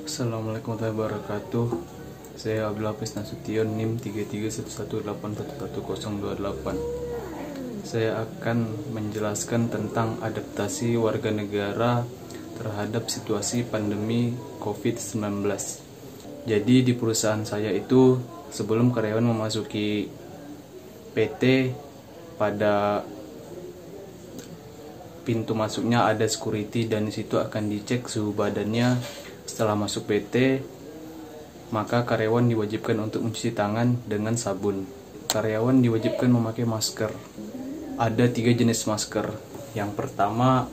Assalamualaikum warahmatullahi wabarakatuh. Saya Abdul Hafiz Nasution, NIM 3311811028. Saya akan menjelaskan tentang adaptasi warga negara terhadap situasi pandemi COVID-19. Jadi di perusahaan saya itu sebelum karyawan memasuki PT, pada pintu masuknya ada security dan di situ akan dicek suhu badannya. Setelah masuk PT, maka karyawan diwajibkan untuk mencuci tangan dengan sabun. Karyawan diwajibkan memakai masker. Ada 3 jenis masker. Yang pertama,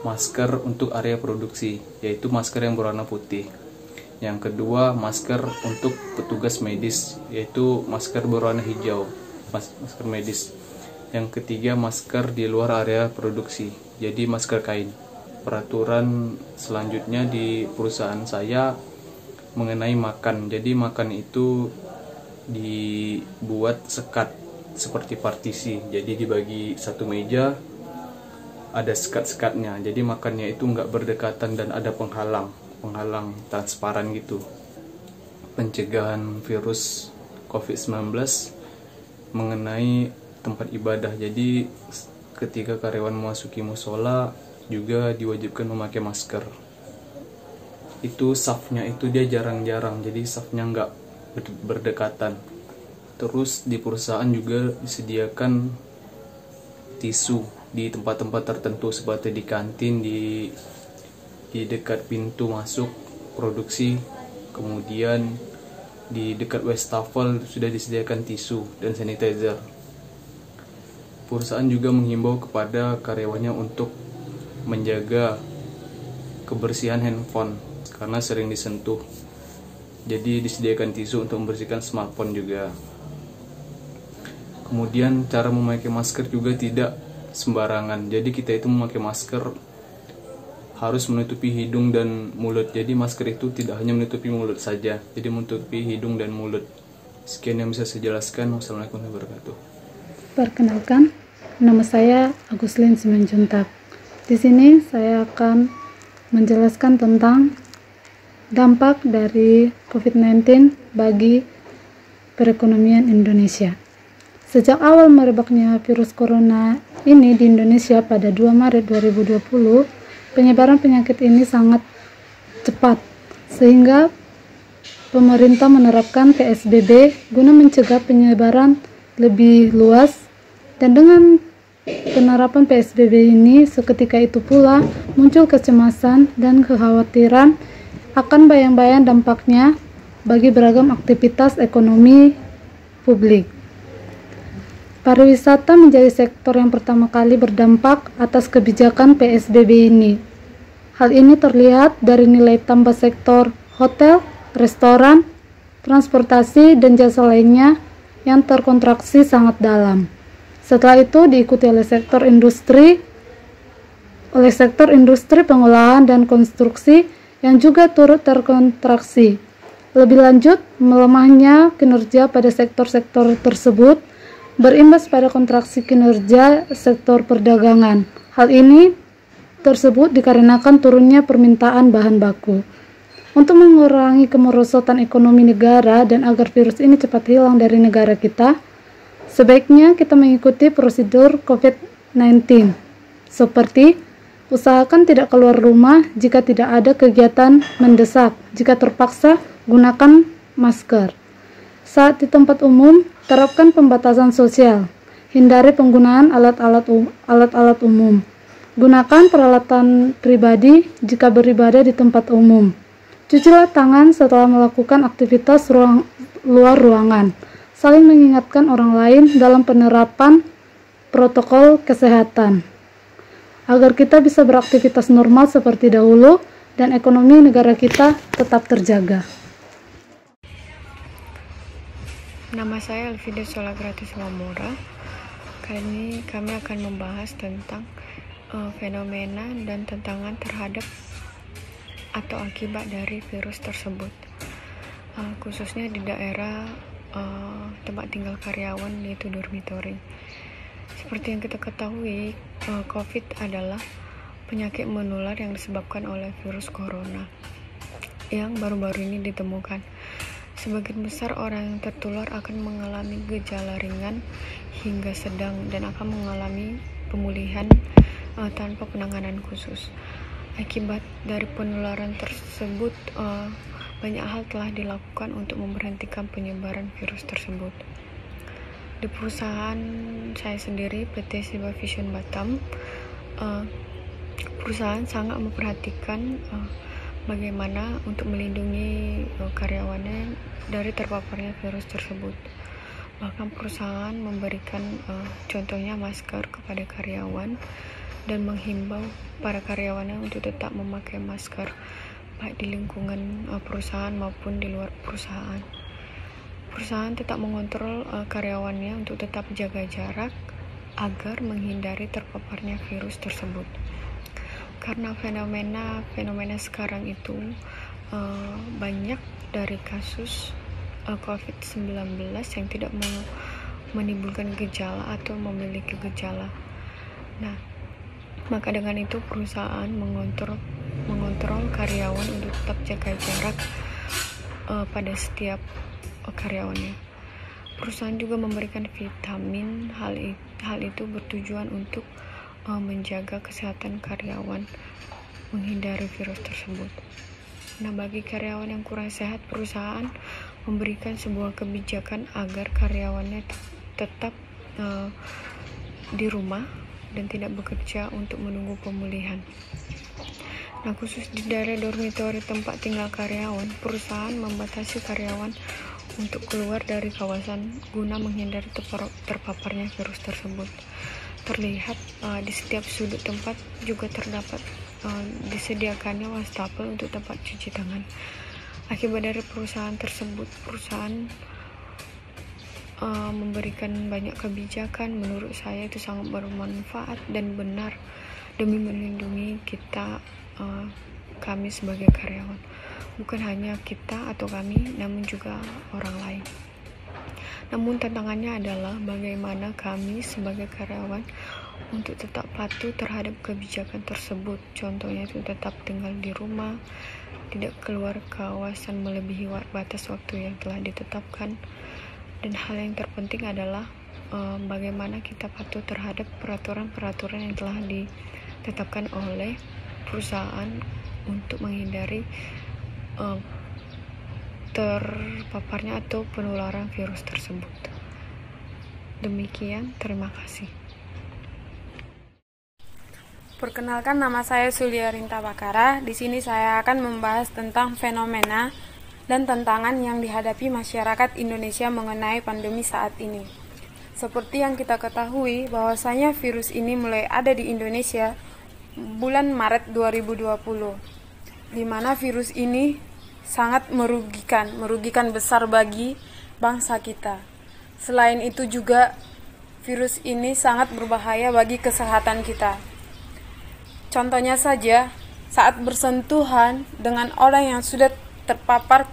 masker untuk area produksi, yaitu masker yang berwarna putih. Yang kedua, masker untuk petugas medis, yaitu masker berwarna hijau, masker medis. Yang ketiga, masker di luar area produksi, jadi masker kain. Peraturan selanjutnya di perusahaan saya mengenai makan. Jadi makan itu dibuat sekat seperti partisi. Jadi dibagi satu meja, ada sekat-sekatnya. Jadi makannya itu nggak berdekatan dan ada penghalang transparan gitu. Pencegahan virus COVID-19 mengenai tempat ibadah. Jadi ketika karyawan memasuki musola juga diwajibkan memakai masker. Itu safnya itu dia jarang-jarang, jadi safnya nggak berdekatan. Terus di perusahaan juga disediakan tisu di tempat-tempat tertentu seperti di kantin, di dekat pintu masuk produksi, kemudian di dekat wastafel sudah disediakan tisu dan sanitizer. Perusahaan juga menghimbau kepada karyawannya untuk menjaga kebersihan handphone karena sering disentuh. Jadi disediakan tisu untuk membersihkan smartphone juga. Kemudian cara memakai masker juga tidak sembarangan. Jadi kita itu memakai masker harus menutupi hidung dan mulut. Jadi masker itu tidak hanya menutupi mulut saja, jadi menutupi hidung dan mulut. Sekian yang bisa saya jelaskan. Wassalamualaikum warahmatullahi wabarakatuh. Perkenalkan, nama saya Aguslin Simanjuntak. Di sini saya akan menjelaskan tentang dampak dari COVID-19 bagi perekonomian Indonesia. Sejak awal merebaknya virus corona ini di Indonesia pada 2 Maret 2020, penyebaran penyakit ini sangat cepat, sehingga pemerintah menerapkan PSBB guna mencegah penyebaran lebih luas. Dan dengan penerapan PSBB ini, seketika itu pula muncul kecemasan dan kekhawatiran akan bayang-bayang dampaknya bagi beragam aktivitas ekonomi publik. Pariwisata menjadi sektor yang pertama kali berdampak atas kebijakan PSBB ini. Hal ini terlihat dari nilai tambah sektor hotel, restoran, transportasi, dan jasa lainnya yang terkontraksi sangat dalam. Setelah itu diikuti oleh sektor industri pengolahan dan konstruksi yang juga turut terkontraksi. Lebih lanjut, melemahnya kinerja pada sektor-sektor tersebut berimbas pada kontraksi kinerja sektor perdagangan. Hal ini tersebut dikarenakan turunnya permintaan bahan baku. Untuk mengurangi kemerosotan ekonomi negara dan agar virus ini cepat hilang dari negara kita, sebaiknya kita mengikuti prosedur COVID-19, seperti usahakan tidak keluar rumah jika tidak ada kegiatan mendesak. Jika terpaksa, gunakan masker. Saat di tempat umum, terapkan pembatasan sosial. Hindari penggunaan alat-alat umum. Gunakan peralatan pribadi jika beribadah di tempat umum. Cucilah tangan setelah melakukan aktivitas luar ruangan. Saling mengingatkan orang lain dalam penerapan protokol kesehatan agar kita bisa beraktivitas normal seperti dahulu dan ekonomi negara kita tetap terjaga. Nama saya Elvida Solagrati Simamura. Kali ini kami akan membahas tentang fenomena dan tantangan terhadap atau akibat dari virus tersebut, khususnya di daerah tempat tinggal karyawan, yaitu dormitory. Seperti yang kita ketahui, COVID adalah penyakit menular yang disebabkan oleh virus corona. yang baru-baru ini ditemukan. Sebagian besar orang yang tertular akan mengalami gejala ringan hingga sedang dan akan mengalami pemulihan tanpa penanganan khusus. Akibat dari penularan tersebut, banyak hal telah dilakukan untuk memberhentikan penyebaran virus tersebut. Di perusahaan saya sendiri, PT Siba Vision Batam, perusahaan sangat memperhatikan bagaimana untuk melindungi karyawannya dari terpaparnya virus tersebut. Bahkan perusahaan memberikan contohnya masker kepada karyawan dan menghimbau para karyawannya untuk tetap memakai masker baik di lingkungan perusahaan maupun di luar perusahaan. Perusahaan tetap mengontrol karyawannya untuk tetap jaga jarak agar menghindari terpaparnya virus tersebut. Karena fenomena sekarang itu banyak dari kasus COVID-19 yang tidak menimbulkan gejala atau memiliki gejala. Nah, maka dengan itu perusahaan mengontrol karyawan untuk tetap jaga jarak pada setiap karyawannya. Perusahaan juga memberikan vitamin. Hal itu bertujuan untuk menjaga kesehatan karyawan, menghindari virus tersebut. Nah, bagi karyawan yang kurang sehat, perusahaan memberikan sebuah kebijakan agar karyawannya tetap di rumah dan tidak bekerja untuk menunggu pemulihan. Nah, khusus di daerah dormitori tempat tinggal karyawan, perusahaan membatasi karyawan untuk keluar dari kawasan guna menghindari terpaparnya virus tersebut. Terlihat di setiap sudut tempat juga terdapat disediakannya wastafel untuk tempat cuci tangan. Akibat dari perusahaan tersebut, perusahaan memberikan banyak kebijakan. Menurut saya itu sangat bermanfaat dan benar demi melindungi kita, kami sebagai karyawan. Bukan hanya kita atau kami, namun juga orang lain. Namun tantangannya adalah bagaimana kami sebagai karyawan untuk tetap patuh terhadap kebijakan tersebut. Contohnya itu tetap tinggal di rumah, tidak keluar kawasan melebihi batas waktu yang telah ditetapkan. Dan hal yang terpenting adalah bagaimana kita patuh terhadap peraturan-peraturan yang telah ditetapkan oleh perusahaan untuk menghindari terpaparnya atau penularan virus tersebut. Demikian, terima kasih. Perkenalkan, nama saya Sulia Rinta Bakara. Di sini saya akan membahas tentang fenomena dan tantangan yang dihadapi masyarakat Indonesia mengenai pandemi saat ini. Seperti yang kita ketahui, bahwasanya virus ini mulai ada di Indonesia bulan Maret 2020, di mana virus ini sangat merugikan besar bagi bangsa kita. Selain itu juga virus ini sangat berbahaya bagi kesehatan kita. Contohnya saja, saat bersentuhan dengan orang yang sudah terpapar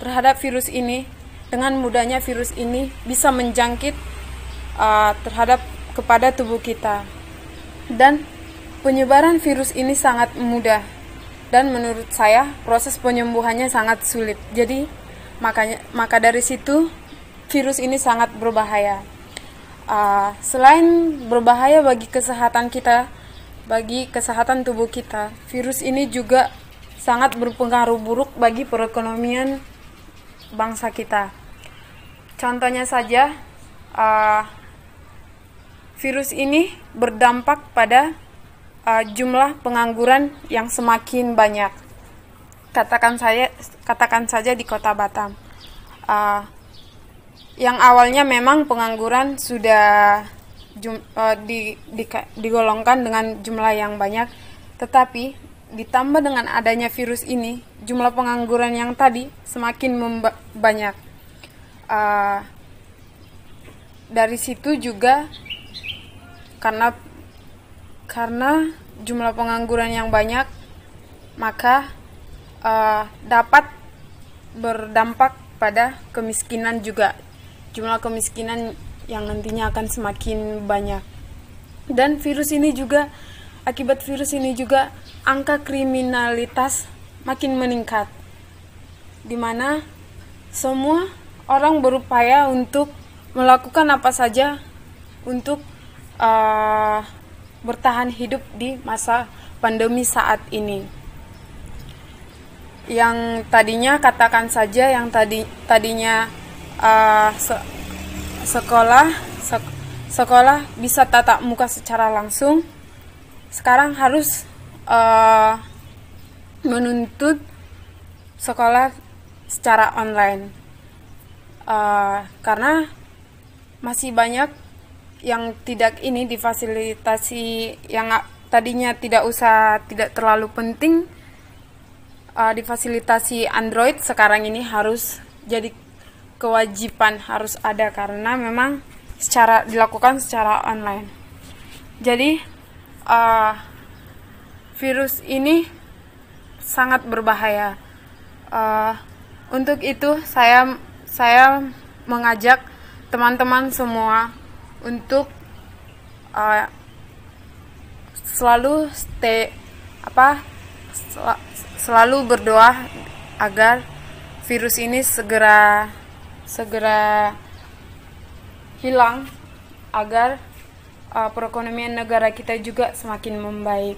terhadap virus ini, dengan mudahnya virus ini bisa menjangkit kepada tubuh kita. Dan penyebaran virus ini sangat mudah. Dan menurut saya proses penyembuhannya sangat sulit. Jadi maka dari situ virus ini sangat berbahaya. Selain berbahaya bagi kesehatan kita, bagi kesehatan tubuh kita, virus ini juga sangat berpengaruh buruk bagi perekonomian bangsa kita. Contohnya saja, virus ini berdampak pada jumlah pengangguran yang semakin banyak. Katakan saja di Kota Batam, yang awalnya memang pengangguran sudah digolongkan dengan jumlah yang banyak, tetapi ditambah dengan adanya virus ini, jumlah pengangguran yang tadi semakin banyak. Dari situ juga karena jumlah pengangguran yang banyak, maka dapat berdampak pada kemiskinan juga. Jumlah kemiskinan yang nantinya akan semakin banyak. Dan akibat virus ini juga angka kriminalitas makin meningkat, di mana semua orang berupaya untuk melakukan apa saja untuk bertahan hidup di masa pandemi saat ini. Yang tadinya katakan saja yang tadinya sekolah bisa tatap muka secara langsung, sekarang harus menuntut sekolah secara online, karena masih banyak yang tidak difasilitasi, yang tadinya tidak terlalu penting difasilitasi Android, sekarang ini harus jadi kewajiban, harus ada, karena memang dilakukan secara online. Jadi virus ini sangat berbahaya. Untuk itu saya mengajak teman-teman semua untuk selalu berdoa agar virus ini segera hilang, agar perekonomian negara kita juga semakin membaik.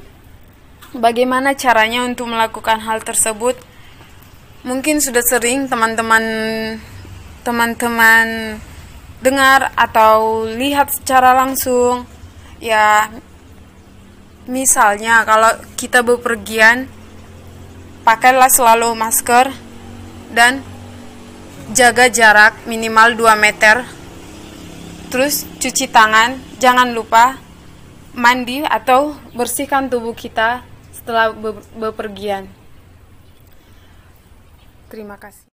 Bagaimana caranya untuk melakukan hal tersebut? Mungkin sudah sering teman-teman dengar atau lihat secara langsung. Ya, misalnya kalau kita bepergian, pakailah selalu masker dan jaga jarak minimal 2 meter. Terus cuci tangan, jangan lupa mandi atau bersihkan tubuh kita setelah bepergian. Terima kasih.